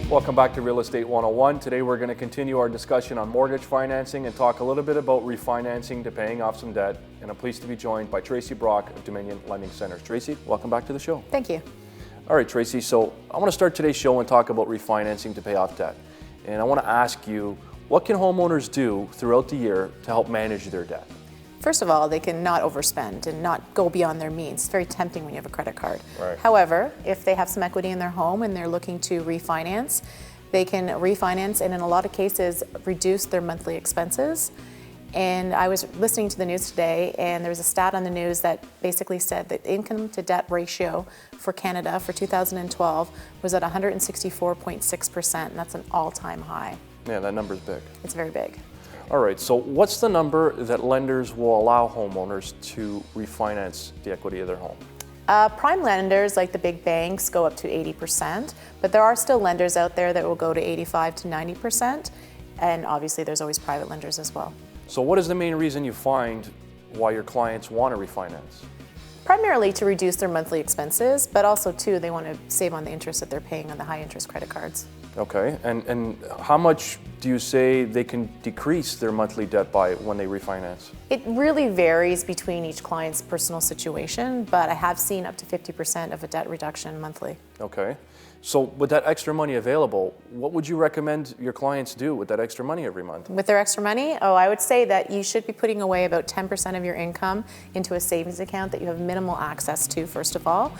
Welcome back to Real Estate 101. Today we're going to continue our discussion on mortgage financing and talk a little bit about refinancing to paying off some debt. And I'm pleased to be joined by Tracey Brock of Dominion Lending Centers. Tracey, welcome back to the show. Thank you. All right, Tracey, so I want to start today's show and talk about refinancing to pay off debt. And I want to ask you, what can homeowners do throughout the year to help manage their debt? First of all, they can not overspend and not go beyond their means. It's very tempting when you have a credit card. Right. However, if they have some equity in their home and they're looking to refinance, they can refinance and in a lot of cases reduce their monthly expenses. And I was listening to the news today and there was a stat on the news that basically said that income to debt ratio for Canada for 2012 was at 164.6%, and that's an all-time high. Yeah, that number's big. It's very big. All right, so what's the number that lenders will allow homeowners to refinance the equity of their home? Prime lenders like the big banks go up to 80%, but there are still lenders out there that will go to 85 to 90%, and obviously there's always private lenders as well. So what is the main reason you find why your clients want to refinance? Primarily to reduce their monthly expenses, but also too they want to save on the interest that they're paying on the high interest credit cards. Okay, and how much do you say they can decrease their monthly debt by when they refinance? It really varies between each client's personal situation, but I have seen up to 50% of a debt reduction monthly. Okay, so with that extra money available, what would you recommend your clients do with that extra money every month? With their extra money? Oh, I would say that you should be putting away about 10% of your income into a savings account that you have minimal access to, first of all.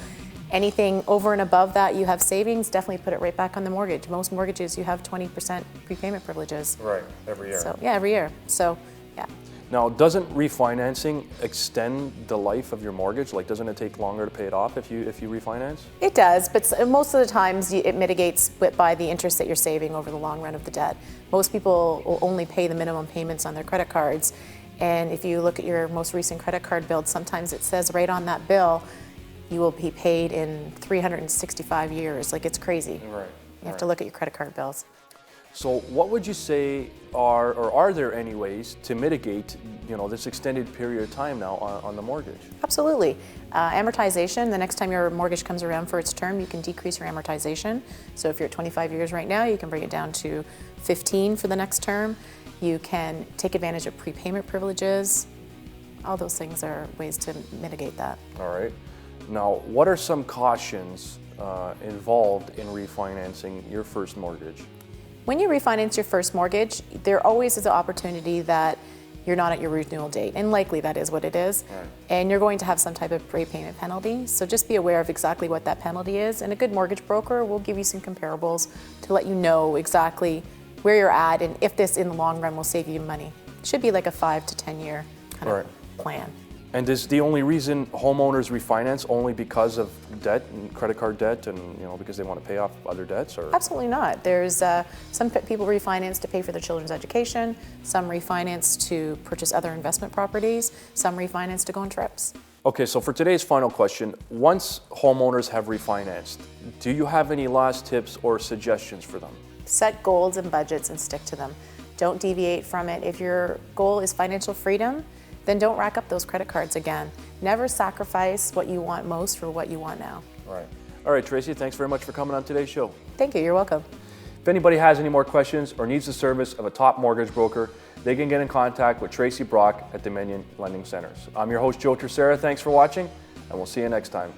Anything over and above that you have savings, definitely put it right back on the mortgage. Most mortgages you have 20% prepayment privileges. Right, every year. So yeah, every year. So yeah. Now, doesn't refinancing extend the life of your mortgage? Like, doesn't it take longer to pay it off if you refinance? It does, but most of the times it mitigates by the interest that you're saving over the long run of the debt. Most people will only pay the minimum payments on their credit cards, and if you look at your most recent credit card bill, sometimes it says right on that bill, you will be paid in 365 years. Like, it's crazy. Right. You have to look at your credit card bills. So what would you say are there any ways to mitigate, this extended period of time now on the mortgage? Absolutely. Amortization, the next time your mortgage comes around for its term, you can decrease your amortization. So if you're at 25 years right now, you can bring it down to 15 for the next term. You can take advantage of prepayment privileges. All those things are ways to mitigate that. All right. Now, what are some cautions involved in refinancing your first mortgage? When you refinance your first mortgage, there always is an opportunity that you're not at your renewal date, and likely that is what it is. Right. And you're going to have some type of prepayment penalty. So just be aware of exactly what that penalty is, and a good mortgage broker will give you some comparables to let you know exactly where you're at and if this in the long run will save you money. It should be like a 5 to 10 year kind of plan. And is the only reason homeowners refinance only because of debt and credit card debt and because they want to pay off other debts? Or? Absolutely not. There's some people refinance to pay for their children's education, some refinance to purchase other investment properties, some refinance to go on trips. Okay, so for today's final question, once homeowners have refinanced, do you have any last tips or suggestions for them? Set goals and budgets and stick to them. Don't deviate from it. If your goal is financial freedom, then don't rack up those credit cards again. Never sacrifice what you want most for what you want now. Right. All right, Tracey, thanks very much for coming on today's show. Thank you, you're welcome. If anybody has any more questions or needs the service of a top mortgage broker, they can get in contact with Tracey Brock at Dominion Lending Centers. I'm your host, Joe Terceira. Thanks for watching, and we'll see you next time.